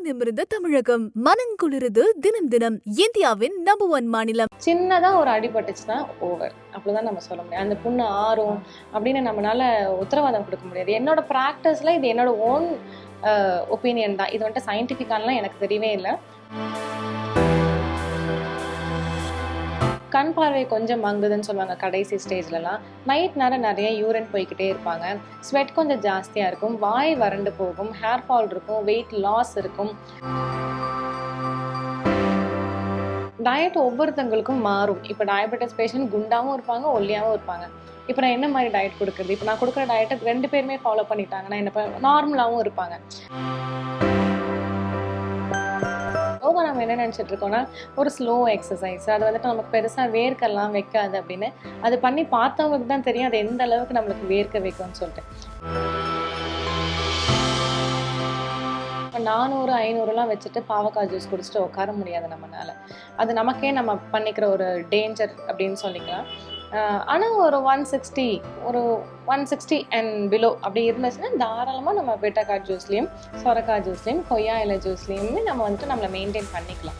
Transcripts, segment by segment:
நிமிர்ந்த தமிழகம், மனங்குளிருது தினம் தினம். இந்தியாவின் நம்பர் 1 மாநிலம். சின்னதா ஒரு அடிபட்டுச்சுன்னா ஓவர், அப்படிதான் நம்ம சொல்ல முடியும். அந்த புண்ணு ஆறும் அப்படின்னு நம்மளால உத்தரவாதம் கொடுக்க முடியாது. என்னோட ப்ராக்டிஸ்ல இது என்னோட ஓன் ஒப்பீனியன் தான். இது வந்துட்டு சயின்டிஃபிக்கானலாம் எனக்கு தெரியவே இல்லை. கண் பார்வை கொஞ்சம் மங்குதுன்னு சொல்லுவாங்க கடைசி ஸ்டேஜ்லலாம். நைட் நேரம் நிறைய யூரின் போய்கிட்டே இருப்பாங்க, ஸ்வெட் கொஞ்சம் ஜாஸ்தியாக இருக்கும், வாய் வறண்டு போகும், ஹேர் ஃபால் இருக்கும், வெயிட் லாஸ் இருக்கும். டயட் ஒவ்வொருத்தங்களுக்கும் மாறும். இப்போ டயபெட்டிஸ் பேஷண்ட் குண்டாகவும் இருப்பாங்க, ஒல்லியாகவும் இருப்பாங்க. இப்போ நான் என்ன மாதிரி டயட் கொடுக்குறது? இப்போ நான் கொடுக்குற டயட்டை 2 பேருமே ஃபாலோ பண்ணிட்டாங்கன்னா என்ன நார்மலாகவும் இருப்பாங்க. யோகா நம்ம என்ன நினச்சிட்டு இருக்கோம்னா ஒரு ஸ்லோ எக்ஸசைஸ், அது வந்துட்டு நமக்கு பெருசாக வேர்க்கெல்லாம் வைக்காது அப்படின்னு. அது பண்ணி பார்த்தவங்களுக்கு தான் தெரியும் அது எந்த அளவுக்கு நம்மளுக்கு வேர்க்க வைக்கும்னு சொல்லிட்டு. 400 500லாம் வச்சுட்டு பாவக்காய் ஜூஸ் குடிச்சிட்டு உட்கார முடியாது நம்மளால. அது நமக்கே நம்ம பண்ணிக்கிற ஒரு டேஞ்சர் அப்படின்னு சொல்லிக்கலாம். ஆனால் ஒரு 160 அண்ட் பிலோ அப்படி இருந்துச்சுன்னா தாராளமாக நம்ம பெட்டக்காய் ஜூஸ்லேயும் சொரக்காய் ஜூஸ்லேயும் கொய்யா இலை ஜூஸ்லேயுமே நம்ம வந்துட்டு நம்மளை மெயின்டைன் பண்ணிக்கலாம்.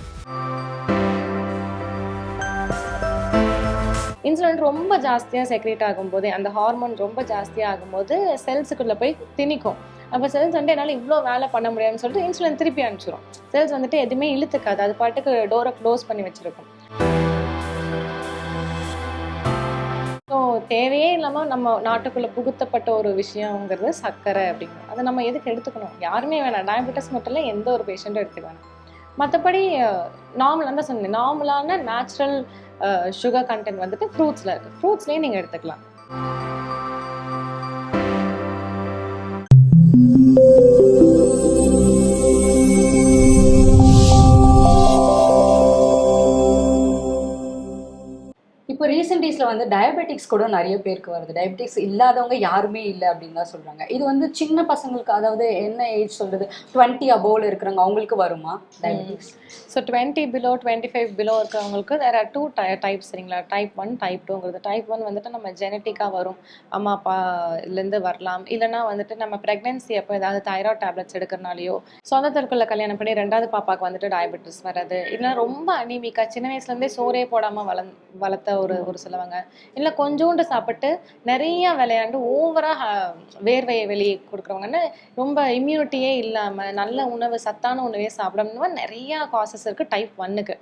இன்சுலின் ரொம்ப ஜாஸ்தியாக செக்ரேட் ஆகும்போது, அந்த ஹார்மோன் ரொம்ப ஜாஸ்தியாக ஆகும்போது செல்ஸுக்குள்ளே போய் திணிக்கும். அப்போ செல்ஸ் வந்துட்டு என்னால் இவ்வளோ வேலை பண்ண முடியாதுன்னு சொல்லிட்டு இன்சுலின் திருப்பி அனுப்பிச்சிடும். செல்ஸ் வந்துட்டு எதுவுமே இழுத்துக்காது, அது பாட்டுக்கு டோரை க்ளோஸ் பண்ணி வச்சுருக்கும். ஸோ தேவையே இல்லாமல் நம்ம நாட்டுக்குள்ளே புகுத்தப்பட்ட ஒரு விஷயங்கிறது சர்க்கரை அப்படிங்கிறது. அதை நம்ம எதுக்கு எடுத்துக்கணும்? யாருமே வேணாம். டயபெட்டிஸ் மட்டும் இல்லை, எந்த ஒரு பேஷண்ட்டும் எடுத்துக்க வேணாம். மற்றபடி நார்மலாக தான் சொன்னேன், நார்மலான நேச்சுரல் சுகர் கண்டென்ட் வந்துட்டு ஃப்ரூட்ஸில் இருக்குது. ஃப்ரூட்ஸ்லேயே நீங்கள் எடுத்துக்கலாம். இப்போ ரீசெண்ட் டேஸில் வந்து டயபெட்டிக்ஸ் கூட நிறைய பேருக்கு வருது. டயபெட்டிக்ஸ் இல்லாதவங்க யாருமே இல்லை அப்படின்னு தான் சொல்கிறாங்க. இது வந்து சின்ன பசங்களுக்கு, அதாவது என்ன ஏஜ் சொல்கிறது, 20 அபோவில் இருக்கிறவங்க அவங்களுக்கு வருமா டயபெட்டிக்ஸ்? ஸோ 20 பிலோ 25 பிலோ இருக்கிறவங்களுக்கு there are 2 டைப்ஸ் சரிங்களா. டைப் 1 டைப் 2ங்கிறது. டைப் 1 வந்துட்டு நம்ம ஜெனட்டிக்காக வரும், அம்மா அப்பாலேருந்து வரலாம். இல்லைனா வந்துட்டு நம்ம ப்ரெக்னென்சி அப்போ ஏதாவது தைராய்ட் டேப்லெட்ஸ் எடுக்கிறனாலையோ, சொந்தத்திற்குள்ள கல்யாணம் பண்ணி 2வது பாப்பாவுக்கு வந்துட்டு டயபெட்டிஸ் வர்றது, இல்லைனா ரொம்ப அனீமிக்காக சின்ன வயசுலேருந்தே சோறே போடாமல் வளர்த்த ஒரு சிலவங்க, இல்லை கொஞ்சோண்டு சாப்பிட்டு நிறைய விளையாண்டு ஓவராக வேர்வையை வெளியே கொடுக்குறவங்கன்னு, ரொம்ப இம்யூனிட்டியே இல்லாமல் நல்ல உணவு சத்தான உணவே சாப்பிடணும், நிறையா காசஸ் இருக்குது டைப் 1க்கு.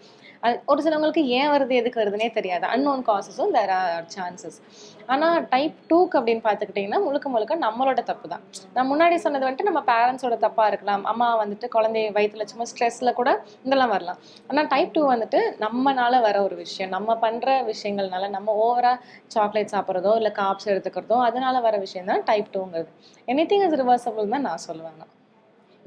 அது ஒரு சிலவங்களுக்கு ஏன் வருது எதுக்கு வருதுன்னே தெரியாது. அன்னோன் காசஸும் தேர் ஆர் சான்சஸ். ஆனால் டைப் 2க்கு அப்படின்னு பார்த்துக்கிட்டிங்கன்னா முழுக்க நம்மளோட தப்பு தான். நான் முன்னாடி சொன்னது வந்துட்டு நம்ம பேரண்ட்ஸோட தப்பாக இருக்கலாம். அம்மா வந்துட்டு குழந்தைய வயிற்றுல சும்மா ஸ்ட்ரெஸ்ஸில் கூட இதெல்லாம் வரலாம். ஆனால் டைப் 2 வந்துட்டு நம்மனால வர ஒரு விஷயம், நம்ம பண்ணுற விஷயங்கள்னால, நம்ம ஓவராக சாக்லேட் சாப்பிட்றதோ இல்லை காப்ஸ் எடுத்துக்கிறதோ அதனால வர விஷயம் தான் டைப் 2ங்கிறது. எனிதிங் இஸ் ரிவர்சபிள் தான் நான் சொல்லுவேன்.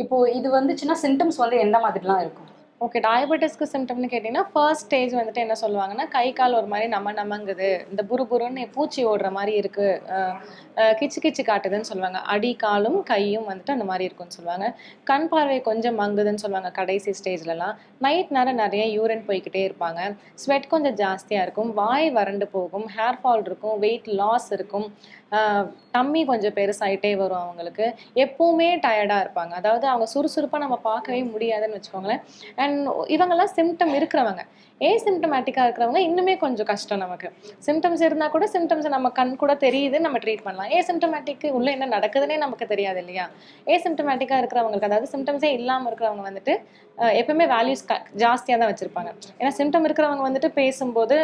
இப்போது இது வந்துச்சுன்னா சிம்டம்ஸ் வந்து எந்த மாதிரிலாம் இருக்கும்? ஓகே, டயபெட்டிஸ்க்கு சிம்டம்னு கேட்டிங்கன்னா ஃபர்ஸ்ட் ஸ்டேஜ் வந்துட்டு என்ன சொல்லுவாங்கன்னா, கை கால் ஒரு மாதிரி நமங்குது, இந்த புருன்னு பூச்சி ஓடுற மாதிரி இருக்குது, கிச்சு காட்டுதுன்னு சொல்லுவாங்க. அடி காலும் கையும் வந்துட்டு அந்த மாதிரி இருக்குன்னு சொல்லுவாங்க. கண் பார்வை கொஞ்சம் மங்குதுன்னு சொல்லுவாங்க கடைசி ஸ்டேஜ்லலாம். நைட் நேரம் நிறைய யூரின் போய்கிட்டே இருப்பாங்க, ஸ்வெட் கொஞ்சம் ஜாஸ்தியாக இருக்கும், வாய் வறண்டு போகும், ஹேர் ஃபால் இருக்கும், வெயிட் லாஸ் இருக்கும், டம்மி கொஞ்சம் பெருசாகிட்டே வரும் அவங்களுக்கு. எப்போவுமே டயர்டாக இருப்பாங்க, அதாவது அவங்க சுறுசுறுப்பாக நம்ம பார்க்கவே முடியாதுன்னு வச்சுக்கோங்களேன். அண்ட் இவங்கெல்லாம் சிம்டம் இருக்கிறவங்க. சிம்டமேட்டிக்காக இருக்கிறவங்க இன்னுமே கொஞ்சம் கஷ்டம் நமக்கு. சிம்டம்ஸ் இருந்தால் கூட சிம்டம்ஸை நம்ம கண் கூட தெரியுது, நம்ம ட்ரீட் பண்ணலாம். சிம்டமேட்டிக்கு உள்ளே என்ன நடக்குதுன்னே நமக்கு தெரியாது இல்லையா. சிம்டமேட்டிக்காக இருக்கிறவங்களுக்கு, அதாவது சிம்டம்ஸே இல்லாமல் இருக்கிறவங்க வந்துட்டு எப்பவுமே வேல்யூஸ் ஜாஸ்தியாக தான் வச்சுருப்பாங்க. ஏன்னா சிம்டம் இருக்கிறவங்க வந்துட்டு பேசும்போது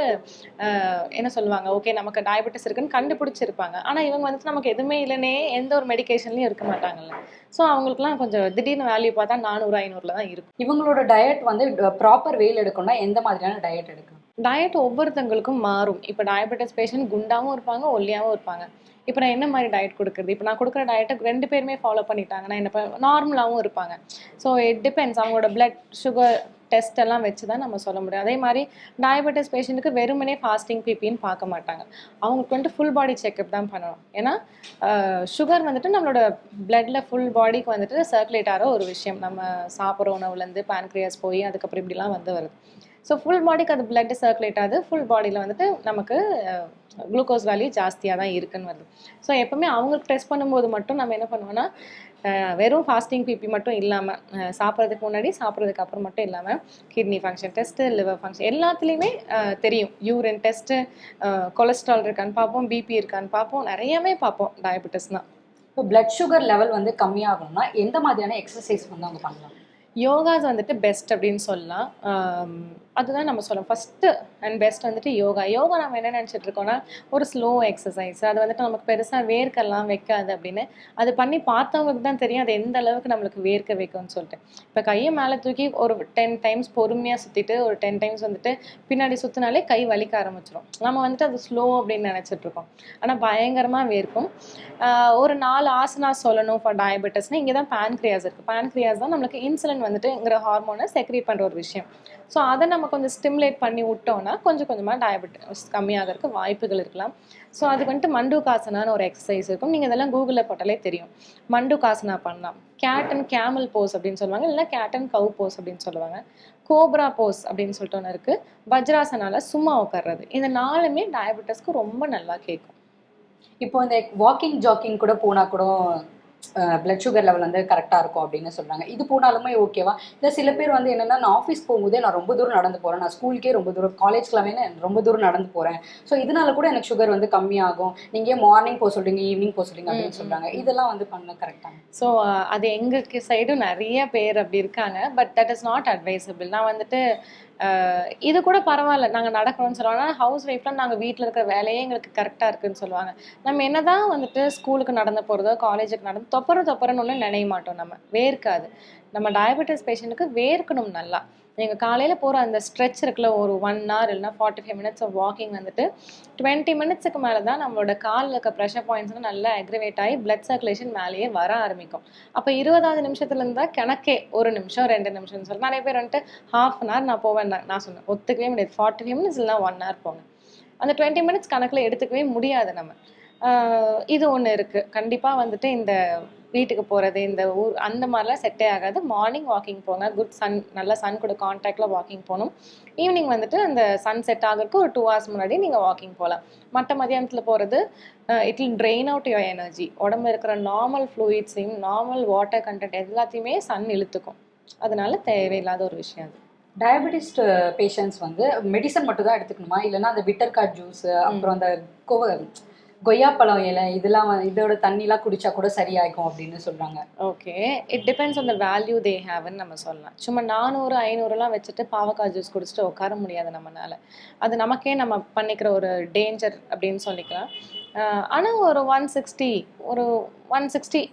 என்ன சொல்லுவாங்க, ஓகே நமக்கு டயபெட்டிஸ் இருக்குன்னு கண்டுபிடிச்சிருப்பாங்க. ஆனால் இவங்க வந்துட்டு நமக்கு எதுவுமே இல்லைன்னே எந்த ஒரு மெடிக்கேஷன்லையும் இருக்க மாட்டாங்கல்ல. ஸோ அவங்களுக்குலாம் கொஞ்சம் திடீர்னு வேல்யூ பார்த்தா 400 500ல் தான் இருக்கும். இவங்களோட டயட் வந்து ப்ராப்பர் வேயில் எடுக்கணும்னா எந்த மாதிரியான டயட் எடுக்கணும்? டயட் ஒவ்வொருத்தங்களுக்கும் மாறும். இப்போ டயபெட்டிஸ் பேஷண்ட் குண்டாகவும் இருப்பாங்க, ஒல்லியாகவும் இருப்பாங்க. இப்போ நான் என்ன மாதிரி டயட் கொடுக்குறது? இப்போ நான் கொடுக்குற டயட்டை 2 பேருமே ஃபாலோ பண்ணிட்டாங்கன்னா என்ன நார்மலாகவும் இருப்பாங்க. ஸோ இட் டிபெண்ட்ஸ், அவங்களோட பிளட் சுகர் டெஸ்ட் எல்லாம் வச்சு தான் நம்ம சொல்ல முடியும். அதே மாதிரி டயபெட்டிஸ் பேஷண்ட்டுக்கு வெறுமனே ஃபாஸ்டிங் பிபின்னு பார்க்க மாட்டாங்க. அவங்களுக்கு வந்துட்டு ஃபுல் பாடி செக்அப் தான் பண்ணணும். ஏன்னா சுகர் வந்துட்டு நம்மளோட பிளட்டில் ஃபுல் பாடிக்கு வந்துட்டு சர்க்குலேட் ஆகிற ஒரு விஷயம். நம்ம சாப்பிட்ற உணவுலேருந்து பேன்க்ரியாஸ் போய் அதுக்கப்புறம் இப்படிலாம் வருது. ஸோ ஃபுல் பாடிக்கு அது பிளட் சர்க்குலேட் ஆகுது, ஃபுல் பாடியில் வந்துட்டு நமக்கு குளுக்கோஸ் வேல்யூ ஜாஸ்தியாக தான் இருக்குன்னு வருது. ஸோ எப்போவுமே அவங்களுக்கு டெஸ்ட் பண்ணும்போது மட்டும் நம்ம என்ன பண்ணுவோம்னா வெறும் ஃபாஸ்டிங் பிபி மட்டும் இல்லாமல் சாப்பிட்றதுக்கு முன்னாடி சாப்பிட்றதுக்கு அப்புறம் மட்டும் இல்லாமல் kidney function test, liver function எல்லாத்துலேயுமே தெரியும். யூரின் டெஸ்ட்டு, கொலஸ்ட்ரால் இருக்கான்னு பார்ப்போம், பிபி இருக்கான்னு பார்ப்போம், நிறையவே பார்ப்போம் டயபெட்டிஸ்னால். இப்போ பிளட் சுகர் லெவல் வந்து கம்மியாகணும்னா எந்த மாதிரியான எக்ஸசைஸ் வந்து அவங்க பண்ணலாம்? யோகாஸ் வந்துட்டு பெஸ்ட் அப்படின்னு சொல்லலாம். அதுதான் நம்ம சொல்லலாம். ஃபஸ்ட்டு அண்ட் பெஸ்ட் வந்துட்டு யோகா. யோகா நம்ம என்ன நினச்சிட்டு இருக்கோம்னா ஒரு ஸ்லோ எக்ஸசைஸ், அது வந்துட்டு நமக்கு பெருசாக வேர்க்கெல்லாம் வைக்காது அப்படின்னு. அது பண்ணி பார்த்தவங்களுக்கு தான் தெரியும் அது எந்த அளவுக்கு நம்மளுக்கு வேர்க்க வைக்கும்னு சொல்லிட்டு. இப்போ கையை மேலே தூக்கி ஒரு 10 டைம்ஸ் பொறுமையாக சுற்றிட்டு ஒரு 10 டைம்ஸ் வந்துட்டு பின்னாடி சுற்றினாலே கை வலிக்க ஆரம்பிச்சிடும். நம்ம வந்துட்டு அது ஸ்லோ அப்படின்னு நினச்சிட்டு இருக்கோம், ஆனால் பயங்கரமாக வேர்க்கும். ஒரு 4 ஆசனாஸ் சொல்லணும் ஃபார் டயபெட்டிஸ்னால். இங்கே தான் பேன்க்ரியாஸ் இருக்குது. பேன்க்ரியாஸ் தான் நம்மளுக்கு இன்சுலின் வந்துட்டுங்கிற ஹார்மோனை செக்ரீட் பண்ணுற ஒரு விஷயம். ஸோ அதை நம்ம கொஞ்சம் ஸ்டிமுலேட் பண்ணி விட்டோம்னா கொஞ்சம் கொஞ்சமாக டயபெட்டிஸ் கம்மியாகிறதுக்கு வாய்ப்புகள் இருக்கலாம். ஸோ அதுக்கு வந்துட்டு மண்டுகாசனான்னு ஒரு எக்ஸசைஸ் இருக்கும். நீங்கள் இதெல்லாம் கூகுளில் போட்டாலே தெரியும். மண்டுகாசனா பண்ணலாம். கேட் அண்ட் கேமல் போஸ் அப்படின்னு சொல்லுவாங்க, இல்லை கேட் அண்ட் கவ் போஸ் அப்படின்னு சொல்லுவாங்க. கோப்ரா போஸ் அப்படின்னு சொல்லிட்டு ஒன்று இருக்குது. வஜ்ராசனால சும்மா உட்கார்றது. இந்த 4மே டயபெட்டிஸ்க்கு ரொம்ப நல்லா கேட்கும். இப்போ இந்த வாக்கிங் ஜாக்கிங் கூட போனால் கூட பிளட் சுகர் லெவல் வந்து கரெக்டாக இருக்கும் அப்படின்னு சொல்கிறாங்க. இது போனாலுமே ஓகேவா? இல்லை சில பேர் வந்து என்னென்னா, நான் ஆஃபீஸ் போகும்போதே நான் ரொம்ப தூரம் நடந்து போகிறேன், நான் ஸ்கூலுக்கே ரொம்ப தூரம், காலேஜ்க்கெல்லாமே ரொம்ப தூரம் நடந்து போகிறேன், ஸோ இதனால கூட எனக்கு சுகர் வந்து கம்மியாகும், நீங்கள் மார்னிங் போக சொல்கிறீங்க, ஈவினிங் போக சொல்கிறீங்க அப்படின்னு சொல்கிறாங்க. இதெல்லாம் வந்து பண்ண கரெக்டாக? ஸோ அது எங்களுக்கு சைடும் நிறைய பேர் அப்படி இருக்காங்க. But that is not advisable. நான் வந்துட்டு இது கூட பரவாயில்ல, நாங்கள் நடக்கணும்னு சொல்லுவாங்க. ஆனால் ஹவுஸ் ஒய்ஃப்லாம் நாங்கள் வீட்டில் இருக்கிற வேலையே எங்களுக்கு கரெக்டாக இருக்குதுன்னு சொல்லுவாங்க. நம்ம என்ன தான் வந்துட்டு ஸ்கூலுக்கு நடந்து போகிறதோ காலேஜுக்கு நடந்து தொப்பரன்னு ஒன்று நினைய மாட்டோம். நம்ம வேர்க்காது. நம்ம டயபெட்டிஸ் பேஷண்ட்டுக்கு வேர்க்கணும் நல்லா. நீங்கள் காலையில் போகிற அந்த ஸ்ட்ரெச் இருக்குல்ல, ஒரு 1 hour இல்லைனா 45 minutes ஆஃப் வாக்கிங் வந்துட்டு 20 minutesக்கு மேலே தான் நம்மளோட காலில் இருக்க ப்ரெஷர் பாயிண்ட்ஸ்லாம் நல்லா அக்ரிவேட் ஆகி பிளட் சர்க்குலேஷன் மேலேயே வர ஆரம்பிக்கும். அப்போ 20வது நிமிஷத்துலேருந்து தான் கணக்கே 1 நிமிஷம் 2 நிமிஷம்னு சொல்லி நிறைய பேர் வந்துட்டு ½ an hour நான் போவேன். நான் சொன்னேன் ஒத்துக்கவே முடியாது. 45 minutes இல்லைனா 1 hour போங்க. அந்த 20 minutes கணக்கில் எடுத்துக்கவே முடியாது நம்ம. இது ஒன்று இருக்குது. கண்டிப்பாக வந்துட்டு இந்த வீட்டுக்கு போகிறது, இந்த ஊர் அந்த மாதிரிலாம் செட்டே ஆகாது. மார்னிங் வாக்கிங் போங்க. குட் சன், நல்லா சன் கூட கான்டாக்டில் வாக்கிங் போகணும். ஈவினிங் வந்துட்டு அந்த சன் செட் ஆகிறதுக்கு ஒரு 2 hours முன்னாடி நீங்கள் வாக்கிங் போகலாம். மற்ற மதியானத்தில் போகிறது it will train out your energy. உடம்புல இருக்கிற நார்மல் ஃப்ளூயிட்ஸையும் நார்மல் வாட்டர் கண்டென்ட் எல்லாத்தையுமே சன் இழுத்துக்கும். அதனால தேவையில்லாத ஒரு விஷயம் அது. டயபெட்டிஸ் பேஷண்ட்ஸ் வந்து மெடிசன் மட்டும் தான் எடுத்துக்கணுமா, இல்லைன்னா அந்த பிட்டர் கார்ட் ஜூஸ், அப்புறம் அந்த கொய்யாப்பழம் இலை இதெல்லாம் இதோட தண்ணிலாம் குடிச்சா கூட சரியாகும் அப்படின்னு சொல்றாங்க? Okay, it depends on the value they ஹேவ்னு நம்ம சொல்லலாம். சும்மா 400 500லாம் வச்சுட்டு பாவக்காய் ஜூஸ் குடிச்சிட்டு உட்கார முடியாது நம்மளால. அது நமக்கே நம்ம பண்ணிக்கிற ஒரு டேஞ்சர் அப்படின்னு சொல்லிக்கலாம். ஆனால் ஒரு 160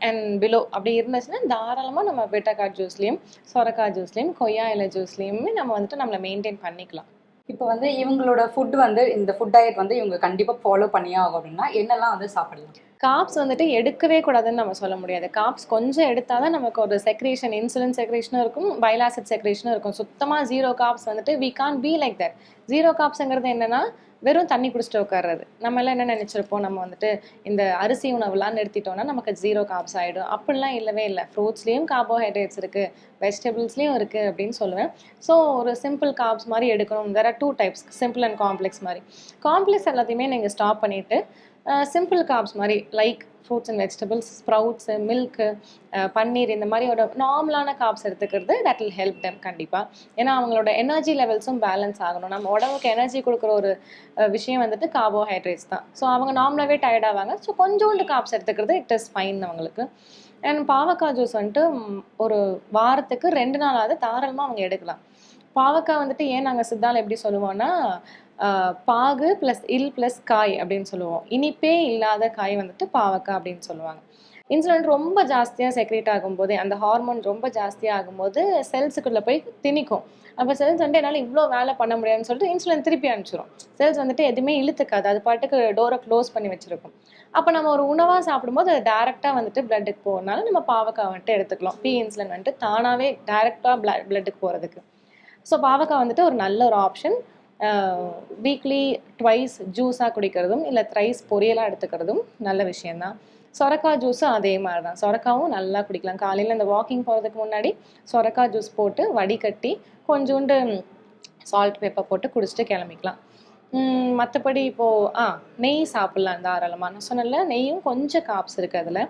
அண்ட் பிலோ அப்படி இருந்துச்சுன்னா தாராளமாக நம்ம பெட்டக்கார்ட் ஜூஸ்லேயும் சொரக்காய் ஜூஸ்லேயும் கொய்யா இலை ஜூஸ்லேயுமே நம்ம வந்துட்டு நம்மளை மெயின்டைன் பண்ணிக்கலாம். இப்போ வந்து இவங்களோட ஃபுட் வந்து இந்த ஃபுட் டயட் வந்து இவங்க கண்டிப்பாக ஃபாலோ பண்ணியே ஆகும் அப்படின்னா என்னெல்லாம் வந்து சாப்பிடலாம்? காப்ஸ் வந்துட்டு எடுக்கவே கூடாதுன்னு நம்ம சொல்ல முடியாது. காப்ஸ் கொஞ்சம் எடுத்தால் தான் நமக்கு ஒரு செக்ரேஷன், இன்சுலின் செக்ரேஷனும் இருக்கும், பைல் ஆசிட் செக்ரேஷனும் இருக்கும். சுத்தமாக 0 காப்ஸ் வந்துட்டு we can be like that. 0 காப்ஸுங்கிறது என்னென்னா வெறும் தண்ணி குடிச்சிட்டு உட்கார்றது. நம்ம எல்லாம் என்ன நினச்சிருப்போம், நம்ம வந்துட்டு இந்த அரிசி உணவுலாம் நிறுத்திட்டோம்னா நமக்கு 0 காப்ஸ் ஆகிடும். அப்படிலாம் இல்லவே இல்லை. ஃப்ரூட்ஸ்லேயும் கார்போஹைட்ரேட்ஸ் இருக்குது, வெஜிடபிள்ஸ்லேயும் இருக்குது அப்படின்னு சொல்லுவேன். ஸோ ஒரு சிம்பிள் காப்ஸ் மாதிரி எடுக்கணும். there are 2 types, simple and complex மாதிரி. காம்ப்ளெக்ஸ் எல்லாத்தையுமே நீங்கள் ஸ்டாப் பண்ணிவிட்டு சிம்பிள் காப்ஸ் மாதிரி like fruits and vegetables, sprouts, milk, paneer இந்த மாதிரியோட நார்மலான காப்ஸ் எடுத்துக்கிறது தட் வில் ஹெல்ப் தெம் கண்டிப்பாக. ஏன்னா அவங்களோட எனர்ஜி லெவல்ஸும் பேலன்ஸ் ஆகணும். நம்ம உடம்புக்கு எனர்ஜி கொடுக்குற ஒரு விஷயம் வந்துட்டு கார்போஹைட்ரேட்ஸ் தான். ஸோ அவங்க நார்மலாகவே டயர்ட் ஆவாங்க. ஸோ கொஞ்சோண்டு காப்ஸ் எடுத்துக்கிறது இட் இஸ் ஃபைன் அவங்களுக்கு. அண்ட் பாவக்காய் ஜூஸ் வந்துட்டு ஒரு வாரத்துக்கு 2 நாளாவது தாராளமாக அவங்க எடுக்கலாம். பாவக்காய் வந்துட்டு ஏன் நாங்கள் சித்தால எப்படி சொல்லுவோம்னா பாகு ப்ளஸ் இல் ப்ளஸ் காய் அப்படின்னு சொல்லுவோம். இனிப்பே இல்லாத காய் வந்துட்டு பாவக்காய் அப்படின்னு சொல்லுவாங்க. இன்சுலின் ரொம்ப ஜாஸ்தியாக செக்ரேட் ஆகும்போது, அந்த ஹார்மோன் ரொம்ப ஜாஸ்தியாக ஆகும்போது செல்ஸுக்குள்ளே போய் திணிக்கும். அப்போ செல்ஸ் வந்துட்டு என்னால் இவ்வளோ வேலை பண்ண முடியாதுன்னு சொல்லிட்டு இன்சுலின் திருப்பி அனுப்பிச்சிடும். செல்ஸ் வந்துட்டு எதுவுமே இழுத்துக்காது, அது பாட்டுக்கு டோரை க்ளோஸ் பண்ணி வச்சுருக்கும். அப்போ நம்ம ஒரு உணவாக சாப்பிடும்போது அது டேரெக்டாக வந்துட்டு பிளட்டுக்கு போகிறதுனால நம்ம பாவக்காய் வந்துட்டு எடுத்துக்கலாம். இன்சுலின் வந்துட்டு தானாகவே டேரெக்டாக பிளட்டுக்கு போகிறதுக்கு. ஸோ பாவக்காய் வந்துட்டு ஒரு நல்ல ஒரு ஆப்ஷன். வீக்லி 2 ஜூஸாக குடிக்கிறதும் இல்லை 3 பொரியலாக எடுத்துக்கிறதும் நல்ல விஷயந்தான். சொரக்காய் ஜூஸும் அதே மாதிரி தான். சொரக்காவும் நல்லா குடிக்கலாம். காலையில் இந்த வாக்கிங் போகிறதுக்கு முன்னாடி சொரக்காய் ஜூஸ் போட்டு வடிகட்டி கொஞ்சோண்டு சால்ட் பெப்பர் போட்டு குடிச்சிட்டு கிளம்பிக்கலாம். மற்றபடி இப்போது நெய் சாப்பிட்லாம் தாராளமாக. நான் சொன்னேன்ல, நெய்யும் கொஞ்சம் காப்ஸ் இருக்குது அதில்.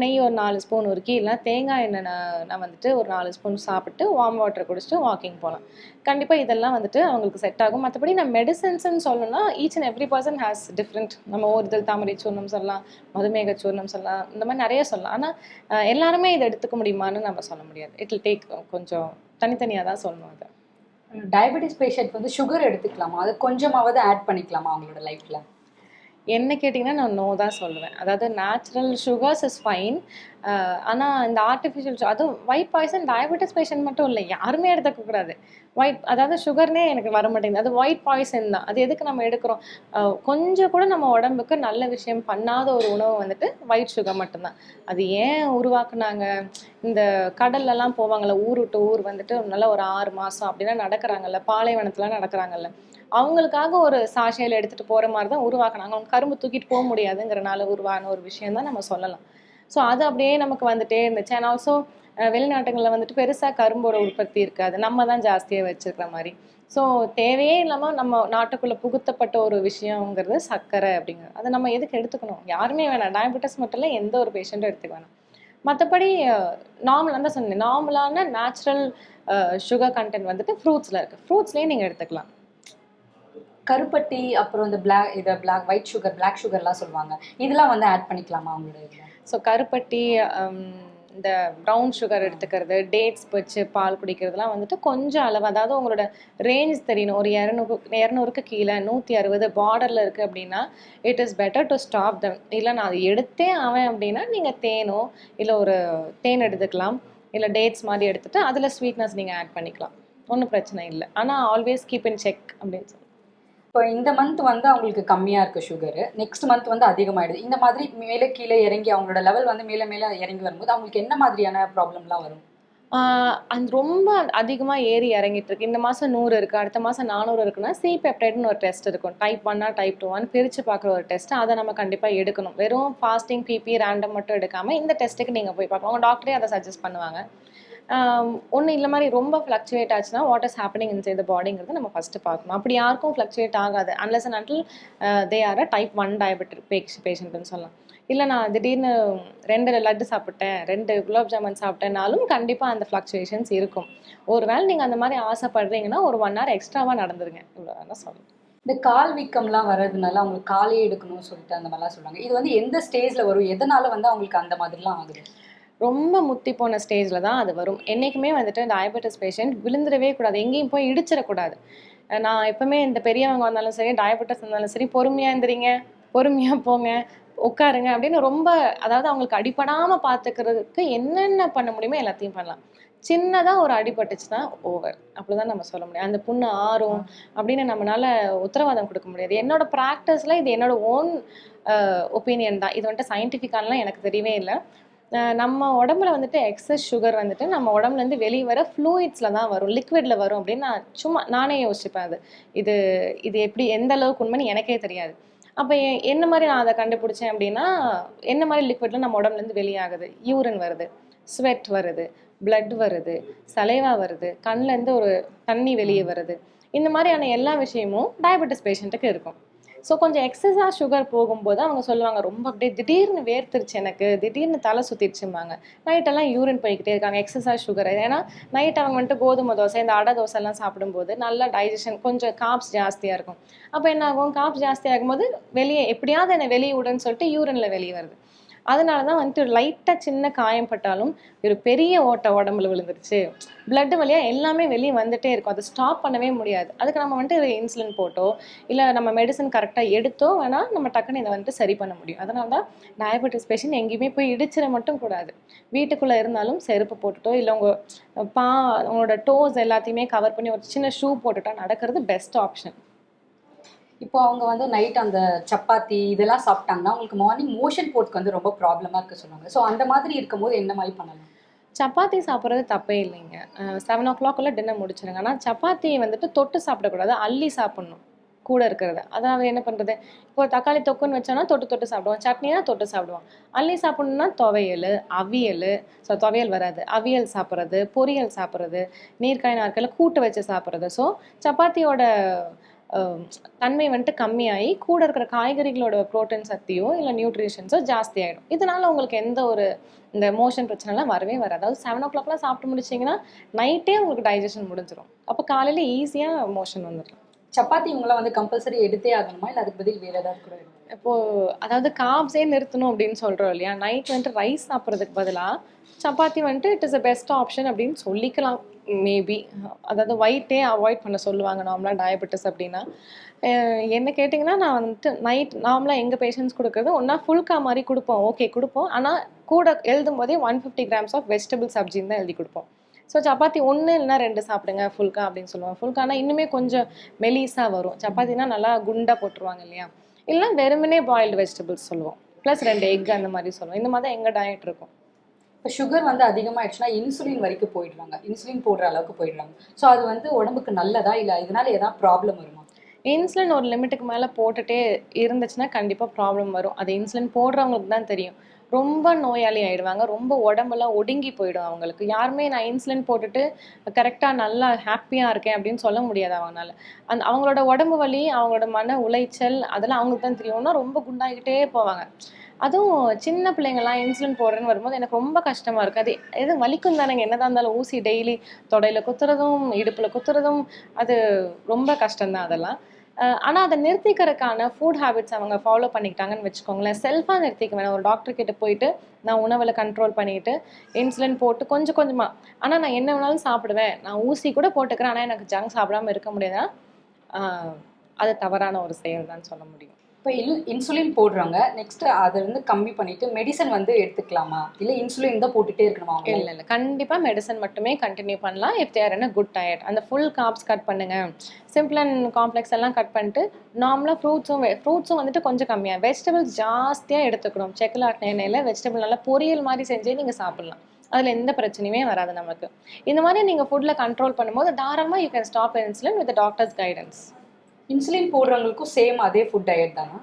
நெய் ஒரு 4 ஸ்பூன் உருக்கி, இல்லைனா தேங்காய் எண்ணெய் நான் வந்துட்டு ஒரு 4 ஸ்பூன் சாப்பிட்டு வார்ம் வாட்டர் குடிச்சிட்டு வாக்கிங் போகலாம். கண்டிப்பாக இதெல்லாம் வந்துட்டு அவங்களுக்கு செட் ஆகும். மற்றபடி நான் மெடிசன்ஸ்ன்னு சொல்லணும்னா each and every person has different. நம்ம ஓரிதழ் தாமரை சூர்ணம் சொல்லலாம், மதுமேக சூர்ணம் சொல்லலாம், இந்த மாதிரி நிறைய சொல்லலாம். ஆனால் எல்லாருமே இதை எடுத்துக்க முடியுமான்னு நம்ம சொல்ல முடியாது. இட் வில் டேக் கொஞ்சம் தனித்தனியாக தான் சொல்லணும் அதை. டயபெட்டிஸ் பேஷண்ட் வந்து சுகர் எடுத்துக்கலாமா? அது கொஞ்சமாவது ஆட் பண்ணிக்கலாமா அவங்களோட லைஃப்ல? என்ன கேட்டிங்கன்னா நான் நோ தான் சொல்லுவேன். அதாவது நேச்சுரல் சுகர்ஸ் இஸ் ஃபைன். ஆனால் இந்த ஆர்டிஃபிஷியல் அதுவும் ஒயிட் பாய்சன் டயபெட்டிஸ் பேஷண்ட் மட்டும் இல்லை, யாருமே எடுத்துக்கக்கூடாது. அதாவது சுகர்னே எனக்கு வர மாட்டேங்குது, அது ஒயிட் பாய்சன் தான். அது எதுக்கு நம்ம எடுக்கிறோம்? கொஞ்சம் கூட நம்ம உடம்புக்கு நல்ல விஷயம் பண்ணாத ஒரு உணவு வந்துட்டு ஒயிட் சுகர் மட்டும்தான். அது ஏன் உருவாக்குனாங்க? இந்த கடல்லலாம் போவாங்கள்ல, ஊர் விட்டு ஊர் வந்துட்டு நல்லா ஒரு 6 மாதம் அப்படின்னா நடக்கிறாங்கல்ல, பாலைவனத்துலாம் நடக்கிறாங்கல்ல, அவங்களுக்காக ஒரு சாஷையில் எடுத்துகிட்டு போகிற மாதிரி தான் உருவாக்குனாங்க. அவங்க கரும்பு தூக்கிட்டு போக முடியாதுங்கிறனால உருவான ஒரு விஷயம் தான் நம்ம சொல்லலாம். ஸோ அது அப்படியே நமக்கு வந்துட்டே இருந்துச்சு. அண்ட் ஆல்சோ வெளிநாட்டுகளில் வந்துட்டு பெருசாக கரும்போட உற்பத்தி இருக்காது, நம்ம தான் ஜாஸ்தியாக வச்சுருக்கிற மாதிரி. ஸோ தேவையே இல்லாமல் நம்ம நாட்டுக்குள்ளே புகுத்தப்பட்ட ஒரு விஷயங்கிறது சர்க்கரை அப்படிங்கிறது. அதை நம்ம எதுக்கு எடுத்துக்கணும்? யாருமே வேணாம். டயபெட்டிஸ் மட்டும் இல்லை, எந்த ஒரு பேஷண்ட்டும் எடுத்துக்க வேணாம். மற்றபடி நார்மலாக தான் சொன்னேன், நார்மலான நேச்சுரல் சுகர் கண்டென்ட் வந்துட்டு ஃப்ரூட்ஸில் இருக்குது. ஃப்ரூட்ஸ்லேயே நீங்கள் எடுத்துக்கலாம். கருப்பட்டி, அப்புறம் இந்த பிளாக் ஒயிட் சுகர், பிளாக் சுகர்லாம் சொல்லுவாங்க, இதெல்லாம் வந்து ஆட் பண்ணிக்கலாமா அவங்களோட இதில்? ஸோ கருப்பட்டி, இந்த ப்ரௌன் சுகர் எடுத்துக்கிறது, டேட்ஸ் வச்சு பால் குடிக்கிறதுலாம் வந்துட்டு கொஞ்சம் அளவு, அதாவது உங்களோட ரேஞ்ச் தெரியணும். ஒரு 200க்கு கீழே 160 பார்டரில் இருக்குது அப்படின்னா it is better to stop தம். இல்லை நான் அதை எடுத்தே ஆவேன் அப்படின்னா நீங்கள் தேனோ இல்லை ஒரு தேன் எடுத்துக்கலாம், இல்லை டேட்ஸ் மாதிரி எடுத்துகிட்டு அதில் ஸ்வீட்னஸ் நீங்கள் ஆட் பண்ணிக்கலாம், ஒன்றும் பிரச்சனை இல்லை. ஆனால் ஆல்வேஸ் கீப் இன் செக் அப்படின்னு சொல்லி. இப்போ இந்த மந்த் வந்து அவங்களுக்கு கம்மியாக இருக்குது சுகரு, நெக்ஸ்ட் மந்த் வந்து அதிகமாகிடுது, இந்த மாதிரி மேலே கீழே இறங்கி அவங்களோட லெவல் வந்து மேலே மேலே இறங்கி வரும்போது அவங்களுக்கு என்ன மாதிரியான ப்ராப்ளம்லாம் வரும்? அது ரொம்ப அதிகமாக ஏறி இறங்கிட்டு இருக்கு. இந்த மாதம் 100 இருக்குது, அடுத்த மாதம் 400 இருக்குன்னா சி பெப்டைட்னு ஒரு டெஸ்ட் இருக்கும். டைப் 1 டைப் 2 பிரித்து பார்க்குற ஒரு டெஸ்ட், அதை நம்ம கண்டிப்பாக எடுக்கணும். வெறும் ஃபாஸ்டிங் பிபி ரேண்டம் மட்டும் எடுக்காமல் இந்த டெஸ்ட்டுக்கு நீங்கள் போய் பார்க்கலாம். உங்கள் டாக்டரே அதை சஜஸ்ட் பண்ணுவாங்க. ஒன்று இல்லை மாதிரி ரொம்ப ஃப்ளக்சுவேட் ஆச்சுன்னா what is happening inside the பாடிங்கிறது நம்ம ஃபஸ்ட்டு பார்க்கணும். அப்படி யாருக்கும் ஃப்ளக்சுவேட் ஆகாது unless and until they are a type 1 diabetic பேஷண்ட்னு சொல்லலாம். இல்லை நான் திடீர்னு 2 லட்டு சாப்பிட்டேன், 2 குலாப் ஜாமுன் சாப்பிட்டேனாலும் கண்டிப்பாக அந்த ஃப்ளக்சுவேஷன்ஸ் இருக்கும். ஒரு வேளை நீங்கள் அந்த மாதிரி ஆசைப்படுறீங்கன்னா ஒரு 1 hour எக்ஸ்ட்ராவாக நடந்துருங்க, இவ்வளோ தான் சொல்லுங்கள். இந்த கால் வீக்கம்லாம் வர்றதுனால அவங்களுக்கு காலே எடுக்கணும்னு சொல்லிட்டு அந்த மாதிரிலாம் சொல்லுவாங்க. இது வந்து எந்த ஸ்டேஜில் வரும்? எதனால வந்து அவங்களுக்கு அந்த மாதிரிலாம் ஆகுது? ரொம்ப முத்தி போன ஸ்டேஜில் தான் அது வரும். என்றைக்குமே வந்துட்டு டயபெட்டிஸ் பேஷண்ட் விழுந்துடவே கூடாது, எங்கேயும் போய் இடிச்சிடக்கூடாது. நான் எப்போவுமே இந்த பெரியவங்க வந்தாலும் சரி, டயபெட்டிஸ் இருந்தாலும் சரி, பொறுமையாக இருந்துறீங்க, பொறுமையாக போங்க, உட்காருங்க அப்படின்னு ரொம்ப, அதாவது அவங்களுக்கு அடிப்படாமல் பார்த்துக்கிறதுக்கு என்னென்ன பண்ண முடியுமோ எல்லாத்தையும் பண்ணலாம். சின்னதாக ஒரு அடிபட்டுச்சுன்னா ஓவர், அப்படி தான் நம்ம சொல்ல முடியும். அந்த புண்ணு ஆறும் அப்படின்னு நம்மளால உத்தரவாதம் கொடுக்க முடியாது. என்னோட ப்ராக்டிஸில் இது என்னோட ஓன் ஒப்பீனியன் தான். இது வந்துட்டு சயின்டிஃபிக்கானலாம் எனக்கு தெரியவே இல்லை. நம்ம உடம்புல வந்துட்டு எக்ஸஸ் சுகர் வந்துட்டு நம்ம உடம்புலேருந்து வெளியே வர ஃப்ளூயிட்ஸில் தான் வரும், லிக்விடில் வரும் அப்படின்னு நான் நானே யோசிச்சுப்பேன். இது இது எப்படி எந்த அளவுக்கு உண்மைன்னு எனக்கே தெரியாது. அப்போ என்ன மாதிரி நான் அதை கண்டுபிடிச்சேன் அப்படின்னா, என்ன மாதிரி லிக்விடில் நம்ம உடம்புலேருந்து வெளியாகுது? யூரின் வருது, ஸ்வெட் வருது, பிளட் வருது, சலைவா வருது, கண்ணிலேருந்து ஒரு தண்ணி வெளியே வருது. இந்த மாதிரியான எல்லா விஷயமும் டயபெட்டிஸ் பேஷண்ட்டுக்கு இருக்கும். ஸோ கொஞ்சம் எக்ஸஸாக சுகர் போகும்போது அவங்க சொல்லுவாங்க, ரொம்ப அப்படியே திடீர்னு வேர்த்துருச்சு, எனக்கு திடீர்னு தலை சுற்றிடுச்சும்பாங்க. நைட்டெல்லாம் யூரின் போய்கிட்டே இருக்காங்க, எக்ஸஸாக சுகர். ஏன்னா நைட் அவங்க வந்துட்டு கோதுமை தோசை, இந்த அடை தோசைலாம் சாப்பிடும்போது நல்லா டைஜஷன், கொஞ்சம் காப்ஸ் ஜாஸ்தியாக இருக்கும். அப்போ என்ன ஆகும்? காப்ஸ் ஜாஸ்தியாகும் போது வெளியே எப்படியாவது என்னை வெளியே விடுன்னு சொல்லிட்டு யூரினில் வெளியே வருது. அதனால தான் வந்துட்டு ஒரு லைட்டாக சின்ன காயம் பட்டாலும் ஒரு பெரிய ஓட்டை உடம்புல விழுந்துருச்சு, பிளட்டு வழியாக எல்லாமே வெளியே வந்துட்டே இருக்கும், அதை ஸ்டாப் பண்ணவே முடியாது. அதுக்கு நம்ம வந்துட்டு இன்சுலின் போட்டோ இல்லை நம்ம மெடிசன் கரெக்டாக எடுத்தோ வேணால் நம்ம டக்குன்னு இதை வந்துட்டு சரி பண்ண முடியும். அதனால தான் டயபெட்டிஸ் பேஷண்ட் எங்கேயுமே போய் இடிச்சிட மட்டும் கூடாது. வீட்டுக்குள்ளே இருந்தாலும் செருப்பு போட்டுட்டோ இல்லை உங்களோட டோஸ் எல்லாத்தையுமே கவர் பண்ணி ஒரு சின்ன ஷூ போட்டுட்டா நடக்கிறது பெஸ்ட் ஆப்ஷன். இப்போ அவங்க வந்து நைட் அந்த சப்பாத்தி இதெல்லாம் சாப்பிட்டாங்கன்னா அவங்களுக்கு மார்னிங் மோஷன் போறதுக்கு வந்து ரொம்ப ப்ராப்ளமாக இருக்குது சொல்லுவாங்க. ஸோ அந்த மாதிரி இருக்கும்போது என்ன மாதிரி பண்ணலாம்? சப்பாத்தி சாப்பிட்றது தப்பே இல்லைங்க. 7 o'clock டின்னர் முடிச்சிருங்க. ஆனால் சப்பாத்தியை வந்துட்டு தொட்டு சாப்பிடக்கூடாது, அள்ளி சாப்பிட்ணும் கூட இருக்கிறத. அதாவது என்ன பண்ணுறது, இப்போ தக்காளி தொக்குன்னு வச்சோன்னா தொட்டு தொட்டு சாப்பிடுவோம், சட்னினா தொட்டு சாப்பிடுவோம். அள்ளி சாப்பிட்ணுன்னா துவையல், அவியல், துவையல் வராது, அவியல் சாப்பிட்றது, பொரியல் சாப்பிட்றது, நீர்க்காய் நாற்காயில் கூட்டு வச்சு சாப்பிட்றது. ஸோ சப்பாத்தியோட தன்மை வந்துட்டு கம்மியாகி கூட இருக்கிற காய்கறிகளோட புரோட்டீன் சக்தியோ இல்லை நியூட்ரிஷன்ஸோ ஜாஸ்தி ஆகிடும். இதனால உங்களுக்கு எந்த ஒரு இந்த மோஷன் பிரச்சனைலாம் வரவே வராது. அதாவது 7 o'clockலாம் சாப்பிட்டு முடிச்சிங்கன்னா நைட்டே உங்களுக்கு டைஜஷன் முடிஞ்சிடும். அப்போ காலையில் ஈஸியாக மோஷன் வந்துடும். சப்பாத்தி இவங்களாம் வந்து கம்பல்சரி எடுத்தே ஆகணுமா, இல்லை அதுக்கு பதில் வேறு ஏதாவது கூட? இப்போது அதாவது காப்ஸே நிறுத்தணும் அப்படின்னு சொல்கிறோம் இல்லையா, நைட் வந்துட்டு ரைஸ் சாப்பிட்றதுக்கு பதிலாக சப்பாத்தி வந்துட்டு it is a best option அப்படின்னு சொல்லிக்கலாம் மேபி. அதாவது ஒயிட்டே அவாய்ட் பண்ண சொல்லுவாங்க நார்மலாக டயபெட்டிஸ் அப்படின்னா. என்ன கேட்டிங்கன்னா நான் வந்துட்டு நைட் நார்மலாக எங்கள் பேஷண்ட்ஸ் கொடுக்குறது ஒன்றா ஃபுல்கா மாதிரி கொடுப்போம், ஓகே கொடுப்போம். ஆனால் கூட எழுதும் போதே 150 grams ஆஃப் வெஜிடபிள் சப்ஜின்னு தான் எழுதி கொடுப்போம். ஸோ சப்பாத்தி 1 இல்லைனா 2 சாப்பிடுங்க ஃபுல்கா அப்படின்னு சொல்லுவாங்க. ஃபுல்கானா இன்னுமே கொஞ்சம் மெலிசாக வரும், சப்பாத்தினா நல்லா குண்டாக போட்டுருவாங்க இல்லையா. இல்லை வெறுமனே பாயில்டு வெஜிடபிள்ஸ் சொல்லுவோம், ப்ளஸ் 2 எக் அந்த மாதிரி சொல்லுவோம். இந்த மாதிரி தான் எங்கள் டயட் இருக்கும். இப்போ சுகர் வந்து அதிகமாகிடுச்சுன்னா இன்சுலின் வரைக்கும் போயிடுறாங்க, இன்சுலின் போடுற அளவுக்கு போயிடுறாங்க. ஸோ அது வந்து உடம்புக்கு நல்லதா, இல்லை இதனால ஏதாவது ப்ராப்ளம் வருமா? இன்சுலின் ஒரு லிமிட்டுக்கு மேலே போட்டுகிட்டே இருந்துச்சுன்னா கண்டிப்பாக ப்ராப்ளம் வரும். அது இன்சுலின் போடுறவங்களுக்கு தான் தெரியும். ரொம்ப நோயாளி ஆகிடுவாங்க, ரொம்ப உடம்பெல்லாம் ஒடுங்கி போயிடும் அவங்களுக்கு. யாருமே நான் இன்சுலின் போட்டுட்டு கரெக்டாக நல்லா ஹாப்பியாக இருக்கேன் அப்படின்னு சொல்ல முடியாது அவங்களால. அவங்களோட உடம்பு வலி, அவங்களோட மன உளைச்சல் அதெல்லாம் அவங்களுக்கு தான் தெரியும்னா ரொம்ப குண்டாகிட்டே போவாங்க. அதுவும் சின்ன பிள்ளைங்கள்லாம் இன்சுலின் போடுறேன்னு வரும்போது எனக்கு ரொம்ப கஷ்டமாக இருக்குது. அது எதுவும் வலிக்கும் தானேங்க, என்னதான் இருந்தாலும் ஊசி டெய்லி தொடையில் குத்துறதும் இடுப்பில் குத்துறதும் அது ரொம்ப கஷ்டம்தான் அதெல்லாம். ஆனால் அதை நிறுத்திக்கிறதுக்கான ஃபுட் ஹேபிட்ஸ் அவங்க ஃபாலோ பண்ணிக்கிட்டாங்கன்னு வச்சுக்கோங்களேன். செல்ஃபாக நிறுத்திக்க வேணாம். ஒரு டாக்டர் கிட்ட போயிட்டு நான் உணவில் கண்ட்ரோல் பண்ணிவிட்டு இன்சுலின் போட்டு கொஞ்சம் கொஞ்சமாக, ஆனால் நான் என்ன வேணாலும் சாப்பிடுவேன், நான் ஊசி கூட போட்டுக்கிறேன் ஆனால் எனக்கு ஜங்க் சாப்பிடாமல் இருக்க முடியாதுன்னா அது தவறான ஒரு செயல் தான் சொல்ல முடியும். இப்போ இன்சுலின் போடுறாங்க, நெக்ஸ்ட் அதை வந்து கம்மி பண்ணிட்டு மெடிசன் வந்து எடுத்துக்கலாமா, இல்லை இன்சுலின் தான் போட்டுகிட்டே இருக்கணுமா? இல்லை கண்டிப்பாக மெடிசன் மட்டுமே கண்டினியூ பண்ணலாம் if there in a good diet. அந்த ஃபுல் கார்ப்ஸ் கட் பண்ணுங்க, சிம்பிள் அண்ட் காம்ப்ளெக்ஸ் எல்லாம் கட் பண்ணிட்டு நார்மலாக ஃப்ரூட்ஸும் வந்துட்டு கொஞ்சம் கம்மியாக, வெஜிடபிள்ஸ் ஜாஸ்தியாக எடுத்துக்கணும். செக்கில் ஆட்டின எண்ணெயில் வெஜிடபிள் நல்லா பொரியல் மாதிரி செஞ்சு நீங்கள் சாப்பிட்லாம், அதில் எந்த பிரச்சனையுமே வராது நமக்கு. இந்த மாதிரி நீங்கள் ஃபுட்டில் கண்ட்ரோல் பண்ணும்போது தாராளமாக you can stop insulin with doctor's guidance. Insulin போடுறவங்களுக்கும் சேம் அதே ஃபுட் டயட் தானா?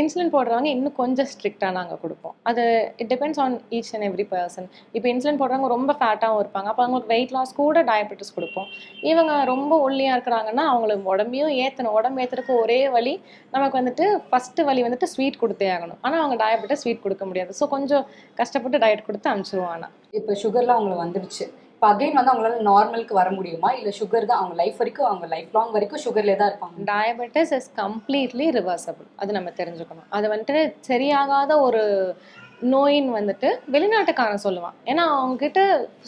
இன்சுலின் போடுறவங்க இன்னும் கொஞ்சம் ஸ்ட்ரிக்டாக நாங்கள் கொடுப்போம். அது it depends on each and every person. இப்போ இன்சுலின் போடுறவங்க ரொம்ப ஃபேட்டாகவும் இருப்பாங்க, அப்போ அவங்களுக்கு வெயிட் லாஸ் கூட டயபெட்டிஸ் கொடுப்போம். இவங்க ரொம்ப ஒல்லியாக இருக்கிறாங்கன்னா அவங்களுக்கு உடம்பையும் ஏற்றணும். உடம்பு ஏற்றுறதுக்கு ஒரே வழி நமக்கு வந்துட்டு ஃபஸ்ட்டு வழி வந்துட்டு ஸ்வீட் கொடுத்தே ஆகணும். ஆனால் அவங்க டயபெட்டிஸ் ஸ்வீட் கொடுக்க முடியாது. ஸோ கொஞ்சம் கஷ்டப்பட்டு டயட் கொடுத்து அனுப்பிச்சிருவோம். ஆனால் இப்போ சுகர்லாம் அவங்களுக்கு வந்துடுச்சு, இப்போ அகைன் வந்து அவங்களால நார்மலுக்கு வர முடியுமா, இல்லை சுகர் தான் அவங்க லைஃப் வரைக்கும், அவங்க லைஃப் லாங் வரைக்கும் சுகர்லேயே தான் இருப்பாங்க? டயபெட்டிஸ் இஸ் கம்ப்ளீட்லி ரிவர்சபிள், அது நம்ம தெரிஞ்சுக்கணும். அது வந்துட்டு சரியாகாத ஒரு நோயின்னு வந்துட்டு வெளிநாட்டுக்காரன் சொல்லுவான். ஏன்னா அவங்ககிட்ட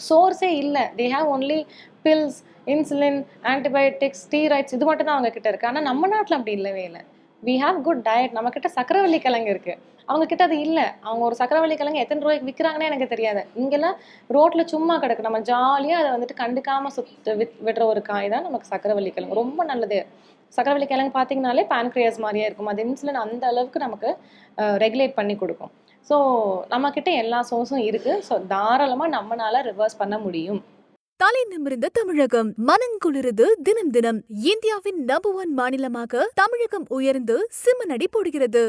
சோர்ஸே இல்லை, they have only pills, insulin, antibiotics, steroids, இது மட்டும் தான் அவங்க கிட்ட இருக்குது. ஆனால் நம்ம நாட்டில் அப்படி இல்லவே இல்லை. We have good diet. நம்மக்கிட்ட சக்கரவள்ளி கிழங்கு இருக்குது, அவங்கக்கிட்ட அது இல்லை. அவங்க ஒரு சக்கரவள்ளி கிழங்கு எத்தனை ரூபாய்க்கு விற்கிறாங்கன்னு எனக்கு தெரியாது. இங்கெல்லாம் ரோட்டில் சும்மா கிடக்கு, நம்ம ஜாலியாக அதை வந்துட்டு கண்டுக்காமல் விடுற ஒரு காய் தான் நமக்கு சக்கரவள்ளி கிழங்கு. ரொம்ப நல்லது. சக்கரவள்ளி கிழங்கு பார்த்தீங்கனாலே பான்க்ரியாஸ் மாதிரியே இருக்கும். அது இன்சுலின் அந்த அளவுக்கு நமக்கு ரெகுலேட் பண்ணி கொடுக்கும். ஸோ நம்மக்கிட்ட எல்லா சோர்ஸும் இருக்குது. ஸோ தாராளமாக நம்மளால ரிவர்ஸ் பண்ண முடியும். தலை நிமிர்ந்த தமிழகம், மனங்குளிருது தினம் தினம். இந்தியாவின் நம்பர் 1 மாநிலமாக தமிழகம் உயர்ந்து சிம்மனடி போடுகிறது.